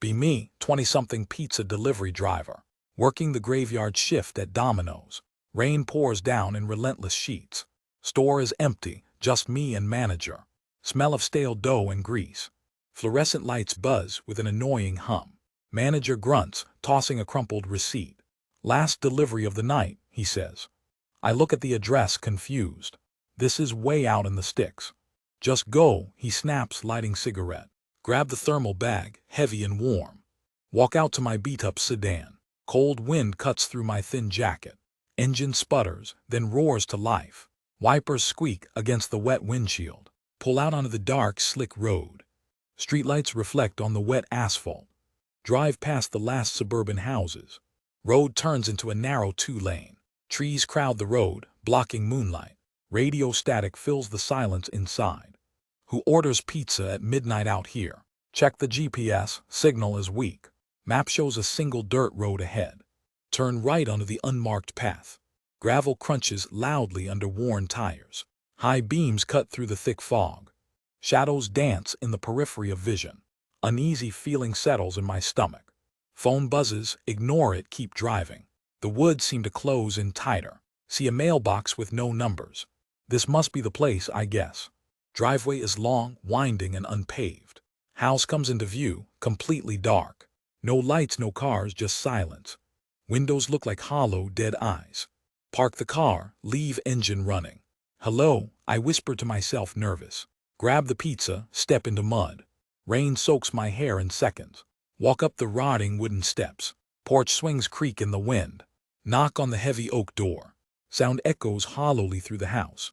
Be me, 20-something pizza delivery driver, working the graveyard shift at Domino's. Rain pours down in relentless sheets. Store is empty, just me and manager. Smell of stale dough and grease. Fluorescent lights buzz with an annoying hum. Manager grunts, tossing a crumpled receipt. Last delivery of the night, he says. I look at the address, confused. This is way out in the sticks. Just go, he snaps, lighting cigarette. Grab the thermal bag, heavy and warm. Walk out to my beat-up sedan. Cold wind cuts through my thin jacket. Engine sputters, then roars to life. Wipers squeak against the wet windshield. Pull out onto the dark, slick road. Streetlights reflect on the wet asphalt. Drive past the last suburban houses. Road turns into a narrow two-lane. Trees crowd the road, blocking moonlight. Radio static fills the silence inside. Who orders pizza at midnight out here? Check the GPS, signal is weak. Map shows a single dirt road ahead. Turn right onto the unmarked path. Gravel crunches loudly under worn tires. High beams cut through the thick fog. Shadows dance in the periphery of vision. Uneasy feeling settles in my stomach. Phone buzzes, ignore it, keep driving. The woods seem to close in tighter. See a mailbox with no numbers. This must be the place, I guess. Driveway is long, winding, and unpaved. House comes into view, completely dark. No lights, no cars, just silence. Windows look like hollow, dead eyes. Park the car, leave engine running. Hello, I whisper to myself, nervous. Grab the pizza, step into mud. Rain soaks my hair in seconds. Walk up the rotting wooden steps. Porch swings creak in the wind. Knock on the heavy oak door. Sound echoes hollowly through the house.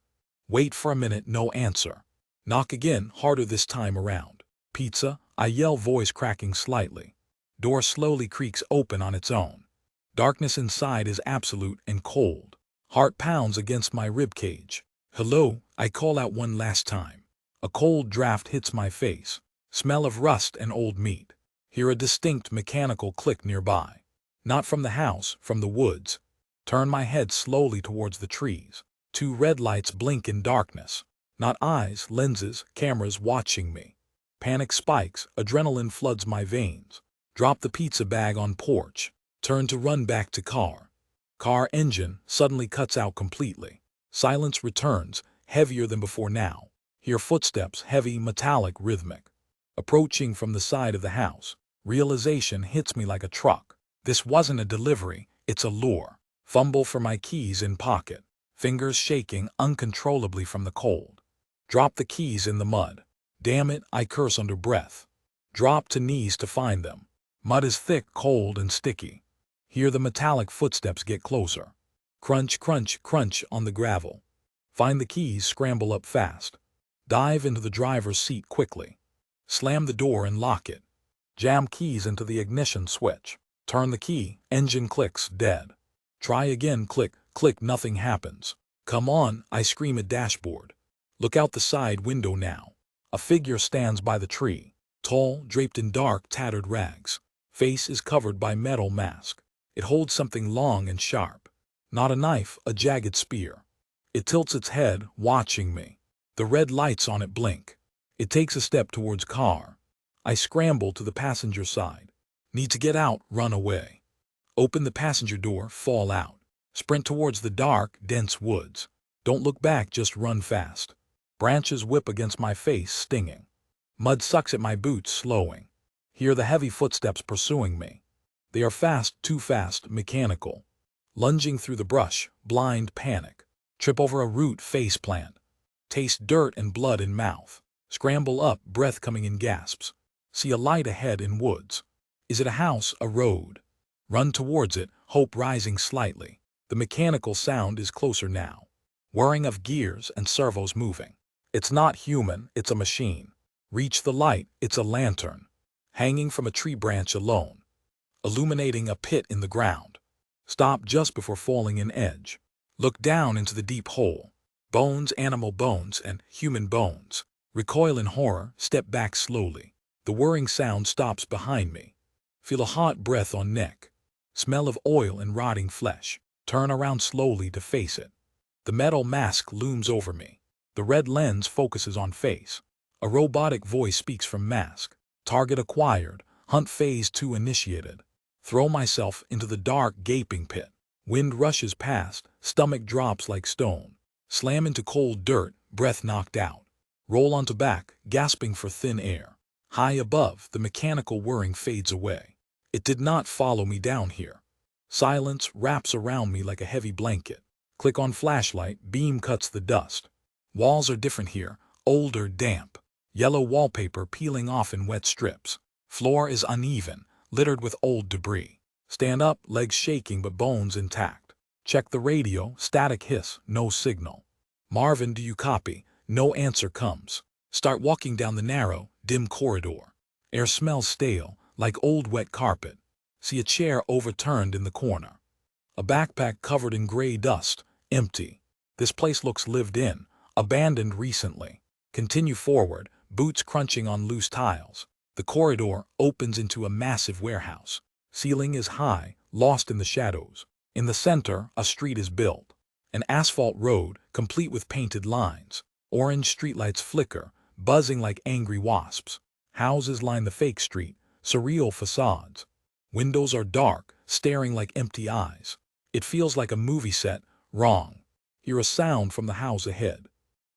Wait for a minute, no answer. Knock again, harder this time around. Pizza, I yell, voice cracking slightly. Door slowly creaks open on its own. Darkness inside is absolute and cold. Heart pounds against my ribcage. Hello, I call out one last time. A cold draft hits my face. Smell of rust and old meat. Hear a distinct mechanical click nearby. Not from the house, from the woods. Turn my head slowly towards the trees. Two red lights blink in darkness. Not eyes, lenses, cameras watching me. Panic spikes, adrenaline floods my veins. Drop the pizza bag on porch. Turn to run back to car. Car engine suddenly cuts out completely. Silence returns, heavier than before now. Hear footsteps, heavy, metallic, rhythmic. Approaching from the side of the house. Realization hits me like a truck. This wasn't a delivery, it's a lure. Fumble for my keys in pocket. Fingers shaking uncontrollably from the cold. Drop the keys in the mud. Damn it, I curse under breath. Drop to knees to find them. Mud is thick, cold, and sticky. Hear the metallic footsteps get closer. Crunch, crunch, crunch on the gravel. Find the keys, scramble up fast. Dive into the driver's seat quickly. Slam the door and lock it. Jam keys into the ignition switch. Turn the key, engine clicks, dead. Try again, click, click, nothing happens. Come on, I scream at dashboard. Look out the side window now. A figure stands by the tree. Tall, draped in dark, tattered rags. Face is covered by metal mask. It holds something long and sharp. Not a knife, a jagged spear. It tilts its head, watching me. The red lights on it blink. It takes a step towards car. I scramble to the passenger side. Need to get out, run away. Open the passenger door, fall out. Sprint towards the dark, dense woods. Don't look back, just run fast. Branches whip against my face, stinging. Mud sucks at my boots, slowing. Hear the heavy footsteps pursuing me. They are fast, too fast, mechanical. Lunging through the brush, blind panic. Trip over a root, face plant. Taste dirt and blood in mouth. Scramble up, breath coming in gasps. See a light ahead in woods. Is it a house, a road? Run towards it, hope rising slightly. The mechanical sound is closer now. Whirring of gears and servos moving. It's not human, it's a machine. Reach the light, it's a lantern. Hanging from a tree branch alone. Illuminating a pit in the ground. Stop just before falling in edge. Look down into the deep hole. Bones, animal bones, and human bones. Recoil in horror, step back slowly. The whirring sound stops behind me. Feel a hot breath on neck. Smell of oil and rotting flesh. Turn around slowly to face it. The metal mask looms over me. The red lens focuses on face. A robotic voice speaks from mask. Target acquired. Hunt phase 2 initiated. Throw myself into the dark, gaping pit. Wind rushes past, stomach drops like stone. Slam into cold dirt, breath knocked out. Roll onto back, gasping for thin air. High above, the mechanical whirring fades away. It did not follow me down here. Silence wraps around me like a heavy blanket. Click on flashlight, beam cuts the dust. Walls are different here, older, damp. Yellow wallpaper peeling off in wet strips. Floor is uneven, littered with old debris. Stand up, legs shaking but bones intact. Check the radio, static hiss, no signal. Marvin, do you copy? No answer comes. Start walking down the narrow, dim corridor. Air smells stale, like old wet carpet. See a chair overturned in the corner. A backpack covered in gray dust, empty. This place looks lived in, abandoned recently. Continue forward, boots crunching on loose tiles. The corridor opens into a massive warehouse. Ceiling is high, lost in the shadows. In the center, a street is built. An asphalt road, complete with painted lines. Orange streetlights flicker, buzzing like angry wasps. Houses line the fake street, surreal facades. Windows are dark, staring like empty eyes. It feels like a movie set, wrong. Hear a sound from the house ahead.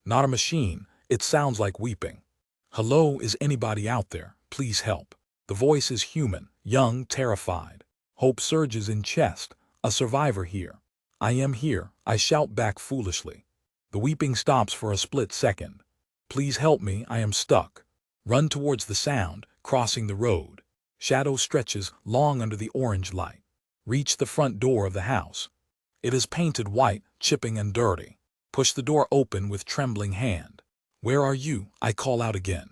Not a machine, it sounds like weeping. Hello, is anybody out there? Please help. The voice is human, young, terrified. Hope surges in chest. A survivor here. I am here, I shout back foolishly. The weeping stops for a split second. Please help me, I am stuck. Run towards the sound, crossing the road. Shadow stretches long under the orange light. Reach the front door of the house. It is painted white, chipping and dirty. Push the door open with trembling hand. Where are you? I call out again.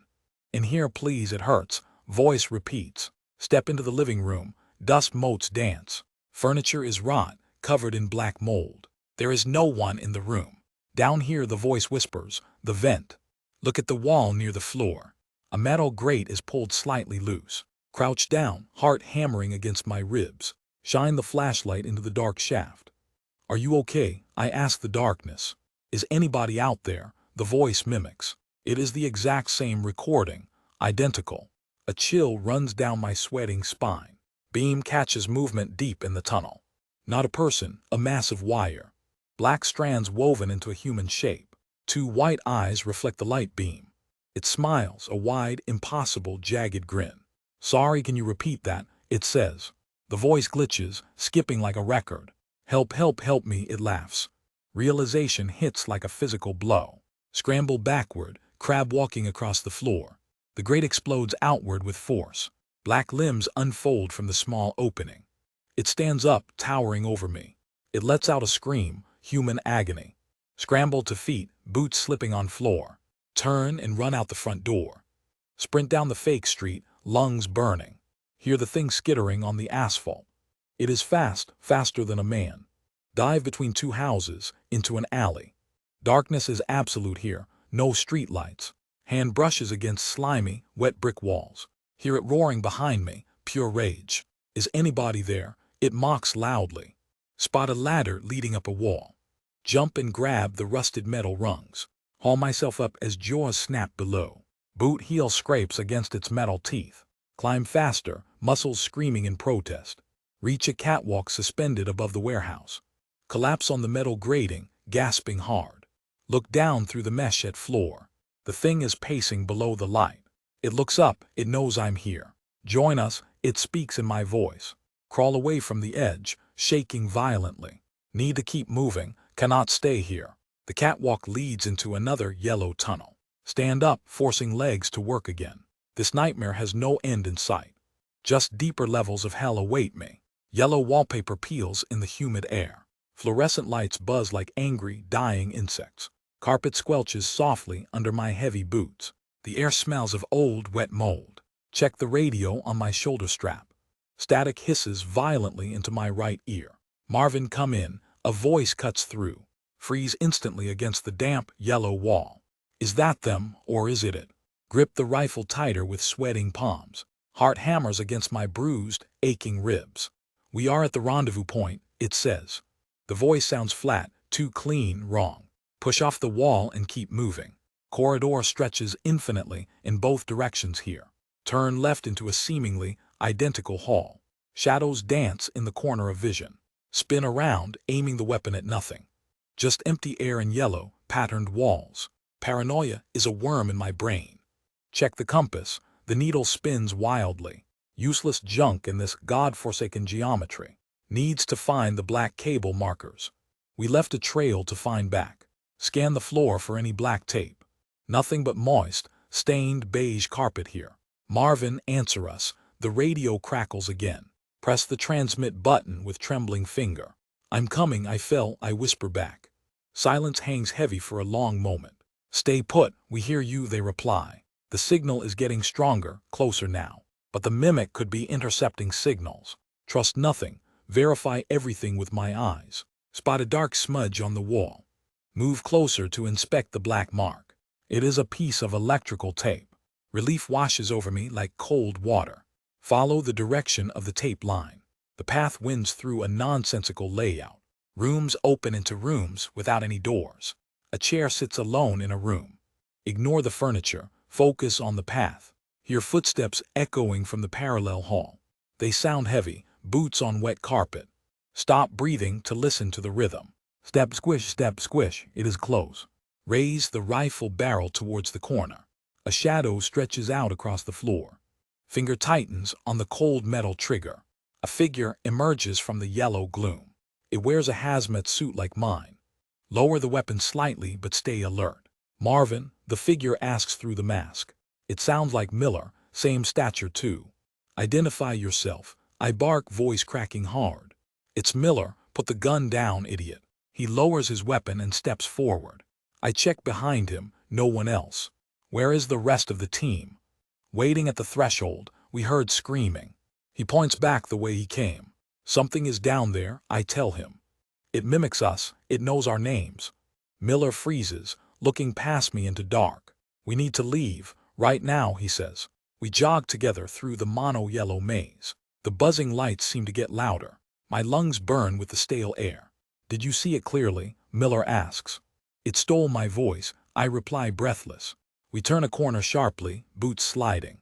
In here, please, it hurts. Voice repeats. Step into the living room. Dust motes dance. Furniture is rot, covered in black mold. There is no one in the room. Down here, the voice whispers, the vent. Look at the wall near the floor. A metal grate is pulled slightly loose. Crouch down, heart hammering against my ribs. Shine the flashlight into the dark shaft. Are you okay? I ask the darkness. Is anybody out there? The voice mimics. It is the exact same recording, identical. A chill runs down my sweating spine. Beam catches movement deep in the tunnel. Not a person, a massive wire. Black strands woven into a human shape. Two white eyes reflect the light beam. It smiles, a wide, impossible, jagged grin. Sorry, can you repeat that? It says. The voice glitches, skipping like a record. Help, help, help me, it laughs. Realization hits like a physical blow. Scramble backward, crab walking across the floor. The grate explodes outward with force. Black limbs unfold from the small opening. It stands up, towering over me. It lets out a scream, human agony. Scramble to feet, boots slipping on floor. Turn and run out the front door. Sprint down the fake street, lungs burning. Hear the thing skittering on the asphalt. It is fast, faster than a man. Dive between two houses, into an alley. Darkness is absolute here, no street lights. Hand brushes against slimy, wet brick walls. Hear it roaring behind me, pure rage. Is anybody there? It mocks loudly. Spot a ladder leading up a wall. Jump and grab the rusted metal rungs. Haul myself up as jaws snap below. Boot heel scrapes against its metal teeth. Climb faster, muscles screaming in protest. Reach a catwalk suspended above the warehouse. Collapse on the metal grating, gasping hard. Look down through the mesh at floor. The thing is pacing below the light. It looks up, it knows I'm here. Join us, it speaks in my voice. Crawl away from the edge, shaking violently. Need to keep moving, cannot stay here. The catwalk leads into another yellow tunnel. Stand up, forcing legs to work again. This nightmare has no end in sight. Just deeper levels of hell await me. Yellow wallpaper peels in the humid air. Fluorescent lights buzz like angry, dying insects. Carpet squelches softly under my heavy boots. The air smells of old, wet mold. Check the radio on my shoulder strap. Static hisses violently into my right ear. Marvin, come in. A voice cuts through. Freeze instantly against the damp, yellow wall. Is that them, or is it? Grip the rifle tighter with sweating palms. Heart hammers against my bruised, aching ribs. We are at the rendezvous point, it says. The voice sounds flat, too clean, wrong. Push off the wall and keep moving. Corridor stretches infinitely in both directions here. Turn left into a seemingly identical hall. Shadows dance in the corner of vision. Spin around, aiming the weapon at nothing. Just empty air and yellow, patterned walls. Paranoia is a worm in my brain. Check the compass. The needle spins wildly. Useless junk in this god-forsaken geometry. Needs to find the black cable markers. We left a trail to find back. Scan the floor for any black tape. Nothing but moist, stained beige carpet here. Marvin, answer us. The radio crackles again. Press the transmit button with trembling finger. I'm coming, I whisper back. Silence hangs heavy for a long moment. Stay put, we hear you, they reply. The signal is getting stronger, closer now. But the mimic could be intercepting signals. Trust nothing. Verify everything with my eyes. Spot a dark smudge on the wall. Move closer to inspect the black mark. It is a piece of electrical tape. Relief washes over me like cold water. Follow the direction of the tape line. The path winds through a nonsensical layout. Rooms open into rooms without any doors. A chair sits alone in a room. Ignore the furniture. Focus on the path. Hear footsteps echoing from the parallel hall. They sound heavy, boots on wet carpet. Stop breathing to listen to the rhythm. Step squish, it is close. Raise the rifle barrel towards the corner. A shadow stretches out across the floor. Finger tightens on the cold metal trigger. A figure emerges from the yellow gloom. It wears a hazmat suit like mine. Lower the weapon slightly but stay alert. Marvin, the figure asks through the mask. It sounds like Miller, same stature too. Identify yourself, I bark, voice cracking hard. It's Miller, put the gun down, idiot. He lowers his weapon and steps forward. I check behind him, no one else. Where is the rest of the team? Waiting at the threshold, we heard screaming. He points back the way he came. Something is down there, I tell him. It mimics us, it knows our names. Miller freezes, looking past me into dark. We need to leave, right now, he says. We jog together through the mono-yellow maze. The buzzing lights seem to get louder. My lungs burn with the stale air. Did you see it clearly? Miller asks. It stole my voice, I reply breathless. We turn a corner sharply, boots sliding.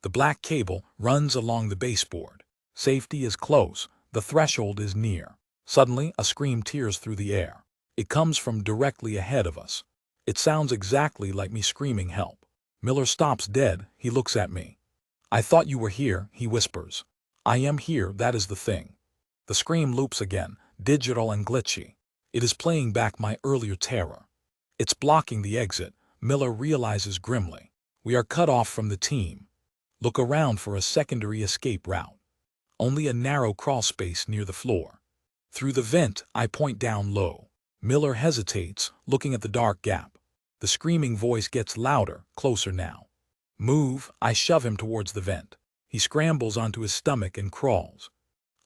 The black cable runs along the baseboard. Safety is close, the threshold is near. Suddenly, a scream tears through the air. It comes from directly ahead of us. It sounds exactly like me screaming help. Miller stops dead, he looks at me. I thought you were here, he whispers. I am here, that is the thing. The scream loops again, digital and glitchy. It is playing back my earlier terror. It's blocking the exit, Miller realizes grimly. We are cut off from the team. Look around for a secondary escape route. Only a narrow crawl space near the floor. Through the vent, I point down low. Miller hesitates, looking at the dark gap. The screaming voice gets louder, closer now. Move, I shove him towards the vent. He scrambles onto his stomach and crawls.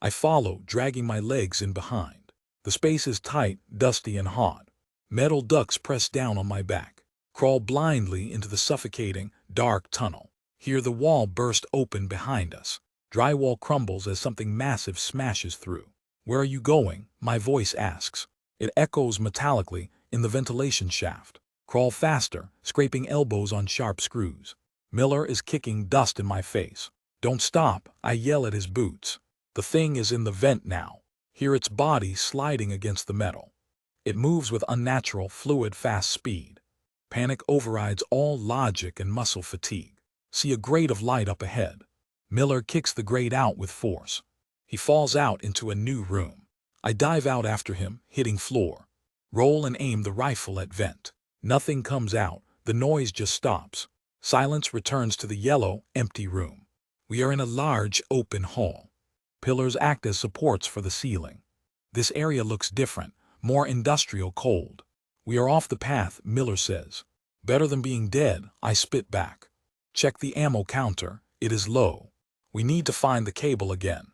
I follow, dragging my legs in behind. The space is tight, dusty and hot. Metal ducts press down on my back. Crawl blindly into the suffocating, dark tunnel. Hear the wall burst open behind us. Drywall crumbles as something massive smashes through. Where are you going? My voice asks. It echoes metallically in the ventilation shaft. Crawl faster, scraping elbows on sharp screws. Miller is kicking dust in my face. Don't stop, I yell at his boots. The thing is in the vent now. Hear its body sliding against the metal. It moves with unnatural, fluid, fast speed. Panic overrides all logic and muscle fatigue. See a grate of light up ahead. Miller kicks the grate out with force. He falls out into a new room. I dive out after him, hitting floor. Roll and aim the rifle at vent. Nothing comes out, the noise just stops. Silence returns to the yellow, empty room. We are in a large, open hall. Pillars act as supports for the ceiling. This area looks different, more industrial, cold. We are off the path, Miller says. Better than being dead, I spit back. Check the ammo counter, it is low. We need to find the cable again.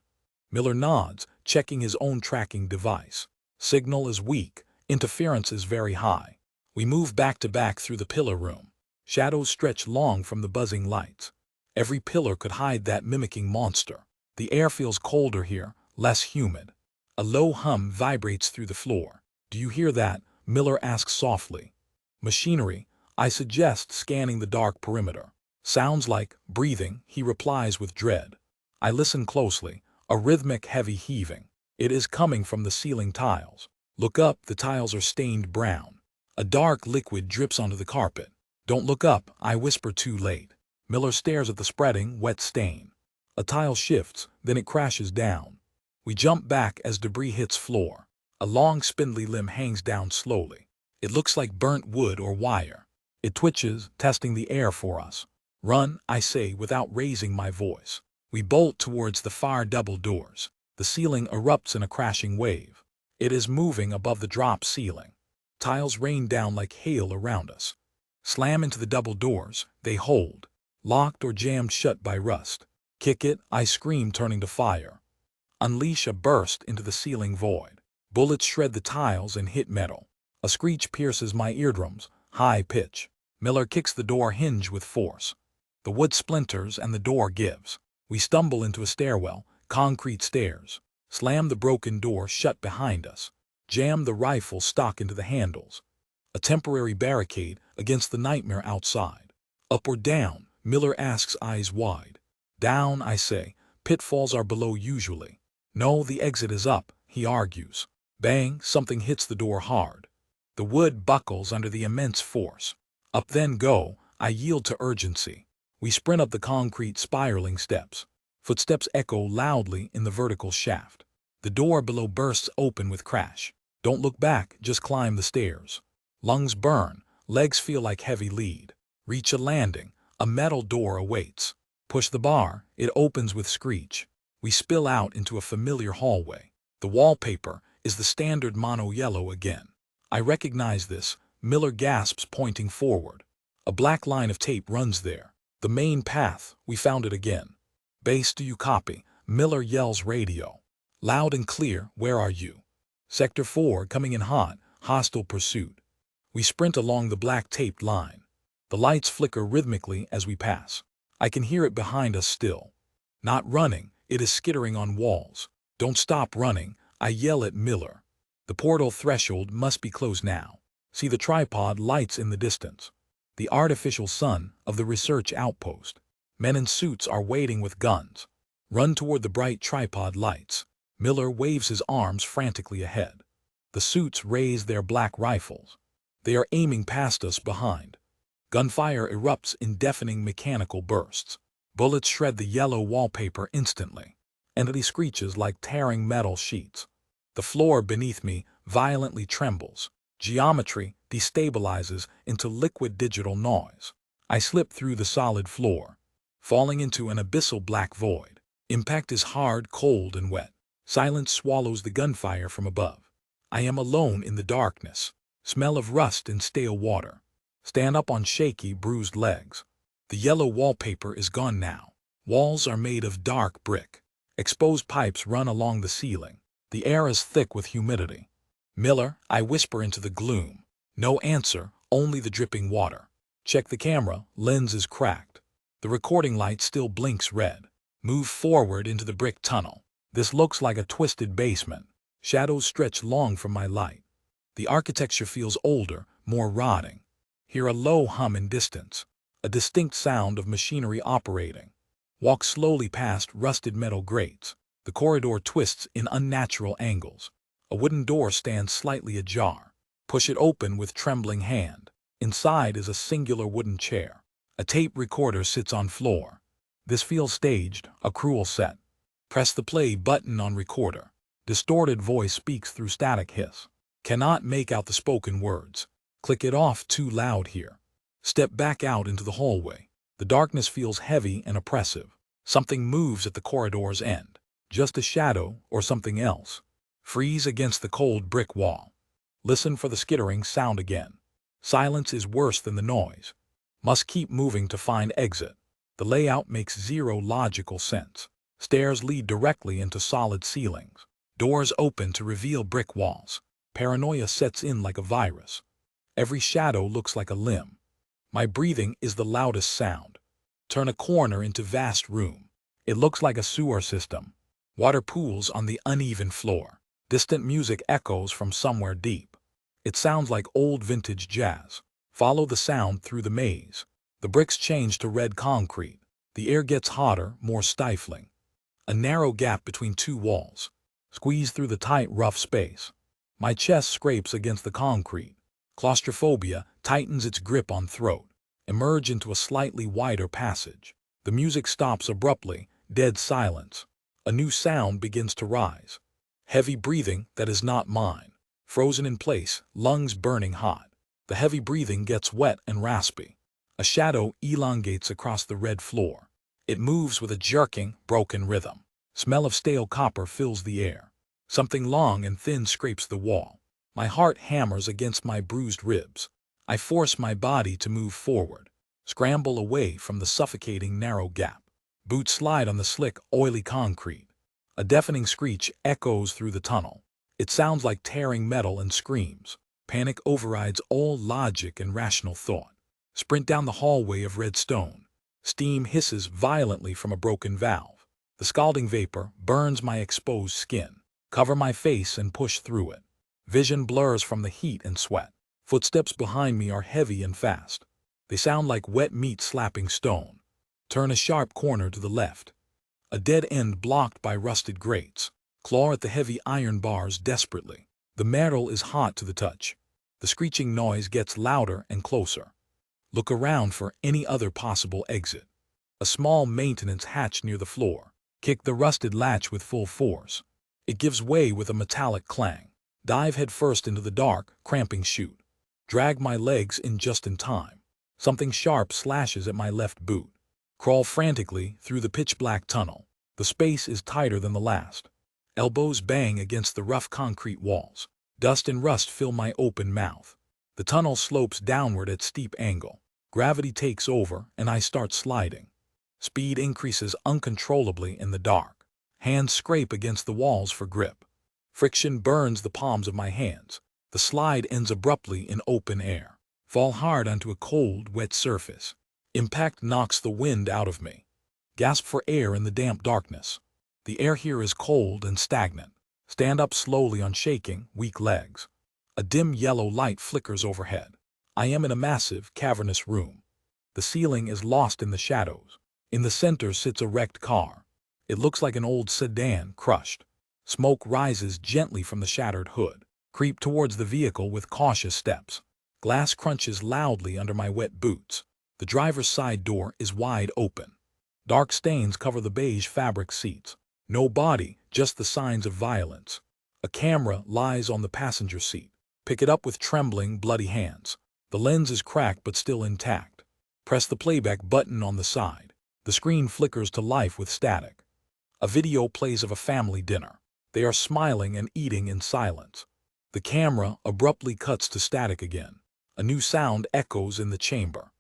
Miller nods, checking his own tracking device. Signal is weak, interference is very high. We move back to back through the pillar room. Shadows stretch long from the buzzing lights. Every pillar could hide that mimicking monster. The air feels colder here, less humid. A low hum vibrates through the floor. Do you hear that? Miller asks softly. Machinery, I suggest, scanning the dark perimeter. Sounds like breathing, he replies with dread. I listen closely, a rhythmic heavy heaving. It is coming from the ceiling tiles. Look up, the tiles are stained brown. A dark liquid drips onto the carpet. Don't look up, I whisper too late. Miller stares at the spreading, wet stain. A tile shifts, then it crashes down. We jump back as debris hits floor. A long spindly limb hangs down slowly. It looks like burnt wood or wire. It twitches, testing the air for us. Run, I say without raising my voice. We bolt towards the far double doors. The ceiling erupts in a crashing wave. It is moving above the drop ceiling. Tiles rain down like hail around us. Slam into the double doors, they hold. Locked or jammed shut by rust. Kick it, I scream, turning to fire. Unleash a burst into the ceiling void. Bullets shred the tiles and hit metal. A screech pierces my eardrums, high pitch. Miller kicks the door hinge with force. The wood splinters and the door gives. We stumble into a stairwell, concrete stairs. Slam the broken door shut behind us. Jam the rifle stock into the handles. A temporary barricade against the nightmare outside. Up or down, Miller asks, eyes wide. Down, I say. Pitfalls are below usually. No, the exit is up, he argues. Bang, something hits the door hard. The wood buckles under the immense force. Up then go, I yield to urgency. We sprint up the concrete spiraling steps. Footsteps echo loudly in the vertical shaft. The door below bursts open with crash. Don't look back, just climb the stairs. Lungs burn, legs feel like heavy lead. Reach a landing, a metal door awaits. Push the bar, it opens with screech. We spill out into a familiar hallway. The wallpaper is the standard mono yellow again. I recognize this, Miller gasps, pointing forward. A black line of tape runs there. The main path, we found it again. Base, do you copy? Miller yells, radio. Loud and clear, where are you? Sector 4, coming in hot, hostile pursuit. We sprint along the black taped line. The lights flicker rhythmically as we pass. I can hear it behind us still. Not running, it is skittering on walls. Don't stop running, I yell at Miller. The portal threshold must be closed now. See the tripod lights in the distance. The artificial sun of the research outpost. Men in suits are waiting with guns. Run toward the bright tripod lights. Miller waves his arms frantically ahead. The suits raise their black rifles. They are aiming past us behind. Gunfire erupts in deafening mechanical bursts. Bullets shred the yellow wallpaper instantly. Entity screeches like tearing metal sheets. The floor beneath me violently trembles. Geometry destabilizes into liquid digital noise. I slip through the solid floor, falling into an abyssal black void. Impact is hard, cold, and wet. Silence swallows the gunfire from above. I am alone in the darkness. Smell of rust and stale water. Stand up on shaky, bruised legs. The yellow wallpaper is gone now. Walls are made of dark brick. Exposed pipes run along the ceiling. The air is thick with humidity. Miller, I whisper into the gloom. No answer, only the dripping water. Check the camera, lens is cracked. The recording light still blinks red. Move forward into the brick tunnel. This looks like a twisted basement. Shadows stretch long from my light. The architecture feels older, more rotting. Hear a low hum in distance. A distinct sound of machinery operating. Walk slowly past rusted metal grates. The corridor twists in unnatural angles. A wooden door stands slightly ajar. Push it open with trembling hand. Inside is a singular wooden chair. A tape recorder sits on floor. This feels staged, a cruel set. Press the play button on recorder. Distorted voice speaks through static hiss. Cannot make out the spoken words. Click it off, too loud here. Step back out into the hallway. The darkness feels heavy and oppressive. Something moves at the corridor's end. Just a shadow or something else. Freeze against the cold brick wall. Listen for the skittering sound again. Silence is worse than the noise. Must keep moving to find exit. The layout makes zero logical sense. Stairs lead directly into solid ceilings. Doors open to reveal brick walls. Paranoia sets in like a virus. Every shadow looks like a limb. My breathing is the loudest sound. Turn a corner into vast room. It looks like a sewer system. Water pools on the uneven floor. Distant music echoes from somewhere deep. It sounds like old vintage jazz. Follow the sound through the maze. The bricks change to red concrete. The air gets hotter, more stifling. A narrow gap between two walls. Squeeze through the tight, rough space. My chest scrapes against the concrete. Claustrophobia tightens its grip on throat. Emerge into a slightly wider passage. The music stops abruptly, dead silence. A new sound begins to rise. Heavy breathing that is not mine. Frozen in place, lungs burning hot. The heavy breathing gets wet and raspy. A shadow elongates across the red floor. It moves with a jerking, broken rhythm. Smell of stale copper fills the air. Something long and thin scrapes the wall. My heart hammers against my bruised ribs. I force my body to move forward. Scramble away from the suffocating narrow gap. Boots slide on the slick, oily concrete. A deafening screech echoes through the tunnel. It sounds like tearing metal and screams. Panic overrides all logic and rational thought. Sprint down the hallway of red stone. Steam hisses violently from a broken valve. The scalding vapor burns my exposed skin. Cover my face and push through it. Vision blurs from the heat and sweat. Footsteps behind me are heavy and fast. They sound like wet meat slapping stone. Turn a sharp corner to the left. A dead end blocked by rusted grates. Claw at the heavy iron bars desperately. The metal is hot to the touch. The screeching noise gets louder and closer. Look around for any other possible exit. A small maintenance hatch near the floor. Kick the rusted latch with full force. It gives way with a metallic clang. Dive headfirst into the dark, cramping chute. Drag my legs in just in time. Something sharp slashes at my left boot. Crawl frantically through the pitch-black tunnel. The space is tighter than the last. Elbows bang against the rough concrete walls. Dust and rust fill my open mouth. The tunnel slopes downward at steep angle. Gravity takes over, and I start sliding. Speed increases uncontrollably in the dark. Hands scrape against the walls for grip. Friction burns the palms of my hands. The slide ends abruptly in open air. Fall hard onto a cold, wet surface. Impact knocks the wind out of me. Gasp for air in the damp darkness. The air here is cold and stagnant. Stand up slowly on shaking, weak legs. A dim yellow light flickers overhead. I am in a massive, cavernous room. The ceiling is lost in the shadows. In the center sits a wrecked car. It looks like an old sedan crushed. Smoke rises gently from the shattered hood. Creep towards the vehicle with cautious steps. Glass crunches loudly under my wet boots. The driver's side door is wide open. Dark stains cover the beige fabric seats. No body, just the signs of violence. A camera lies on the passenger seat. Pick it up with trembling, bloody hands. The lens is cracked but still intact. Press the playback button on the side. The screen flickers to life with static. A video plays of a family dinner. They are smiling and eating in silence. The camera abruptly cuts to static again. A new sound echoes in the chamber.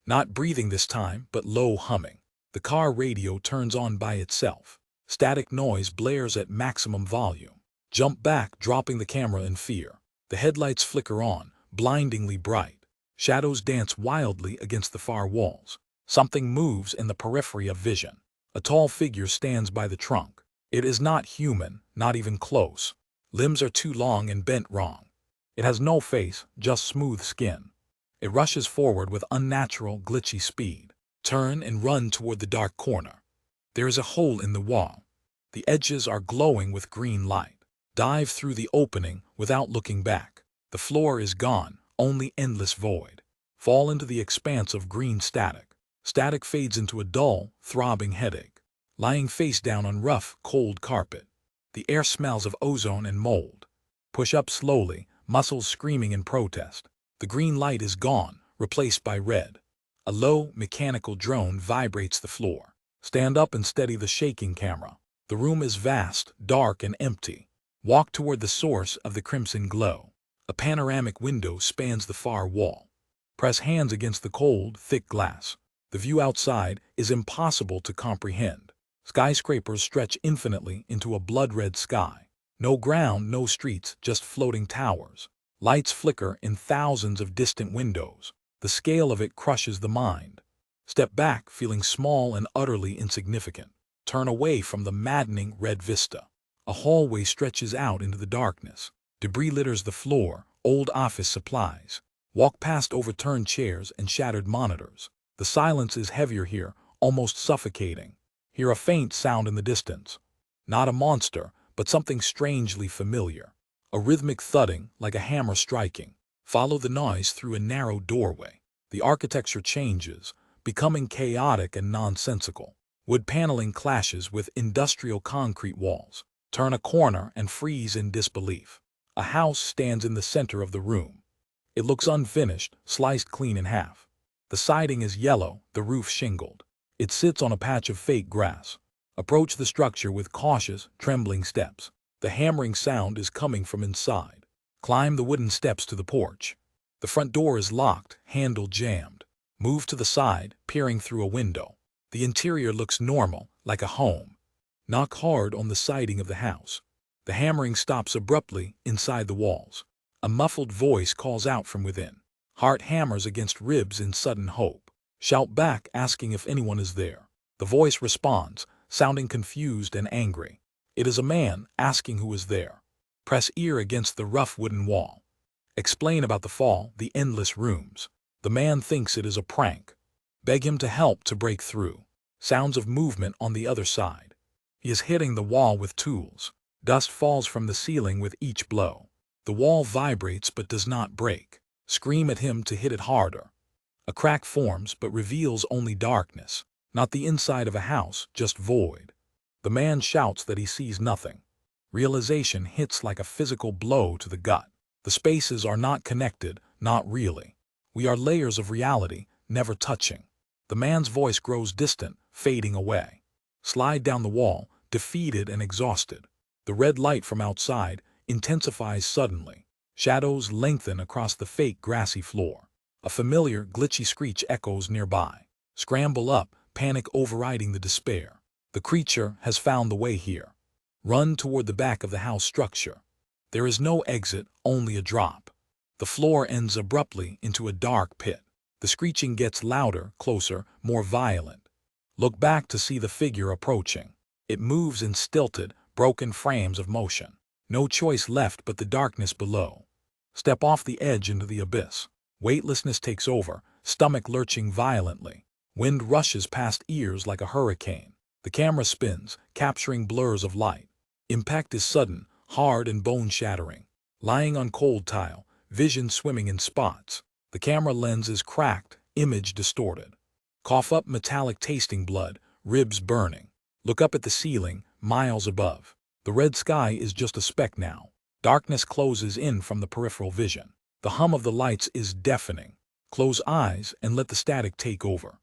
Not breathing this time, but low humming. The car radio turns on by itself. Static noise blares at maximum volume. Jump back, dropping the camera in fear. The headlights flicker on, blindingly bright. Shadows dance wildly against the far walls. Something moves in the periphery of vision. A tall figure stands by the trunk. It is not human, not even close. Limbs are too long and bent wrong. It has no face, just smooth skin. It rushes forward with unnatural, glitchy speed. Turn and run toward the dark corner. There is a hole in the wall. The edges are glowing with green light. Dive through the opening without looking back. The floor is gone, only endless void. Fall into the expanse of green static. Static fades into a dull, throbbing headache. Lying face down on rough, cold carpet. The air smells of ozone and mold. Push up slowly, muscles screaming in protest. The green light is gone, replaced by red. A low, mechanical drone vibrates the floor. Stand up and steady the shaking camera. The room is vast, dark, and empty. Walk toward the source of the crimson glow. A panoramic window spans the far wall. Press hands against the cold, thick glass. The view outside is impossible to comprehend. Skyscrapers stretch infinitely into a blood-red sky. No ground, no streets, just floating towers. Lights flicker in thousands of distant windows. The scale of it crushes the mind. Step back, feeling small and utterly insignificant. Turn away from the maddening red vista. A hallway stretches out into the darkness. Debris litters the floor, old office supplies. Walk past overturned chairs and shattered monitors. The silence is heavier here, almost suffocating. Hear a faint sound in the distance. Not a monster, but something strangely familiar. A rhythmic thudding, like a hammer striking. Follow the noise through a narrow doorway. The architecture changes, becoming chaotic and nonsensical. Wood paneling clashes with industrial concrete walls. Turn a corner and freeze in disbelief. A house stands in the center of the room. It looks unfinished, sliced clean in half. The siding is yellow, the roof shingled. It sits on a patch of fake grass. Approach the structure with cautious, trembling steps. The hammering sound is coming from inside. Climb the wooden steps to the porch. The front door is locked, handle jammed. Move to the side, peering through a window. The interior looks normal, like a home. Knock hard on the siding of the house. The hammering stops abruptly inside the walls. A muffled voice calls out from within. Heart hammers against ribs in sudden hope. Shout back, asking if anyone is there. The voice responds, sounding confused and angry. It is a man asking who is there. Press ear against the rough wooden wall. Explain about the fall, the endless rooms. The man thinks it is a prank. Beg him to help to break through. Sounds of movement on the other side. He is hitting the wall with tools. Dust falls from the ceiling with each blow. The wall vibrates but does not break. Scream at him to hit it harder. A crack forms but reveals only darkness. Not the inside of a house, just void. The man shouts that he sees nothing. Realization hits like a physical blow to the gut. The spaces are not connected, not really. We are layers of reality, never touching. The man's voice grows distant, fading away. Slide down the wall, defeated and exhausted. The red light from outside intensifies suddenly. Shadows lengthen across the fake grassy floor. A familiar, glitchy screech echoes nearby. Scramble up, panic overriding the despair. The creature has found the way here. Run toward the back of the house structure. There is no exit, only a drop. The floor ends abruptly into a dark pit. The screeching gets louder, closer, more violent. Look back to see the figure approaching. It moves in stilted, broken frames of motion. No choice left but the darkness below. Step off the edge into the abyss. Weightlessness takes over, stomach lurching violently. Wind rushes past ears like a hurricane. The camera spins, capturing blurs of light. Impact is sudden, hard and bone-shattering. Lying on cold tile, vision swimming in spots. The camera lens is cracked, image distorted. Cough up metallic tasting blood, ribs burning. Look up at the ceiling, miles above. The red sky is just a speck now. Darkness closes in from the peripheral vision. The hum of the lights is deafening. Close eyes and let the static take over.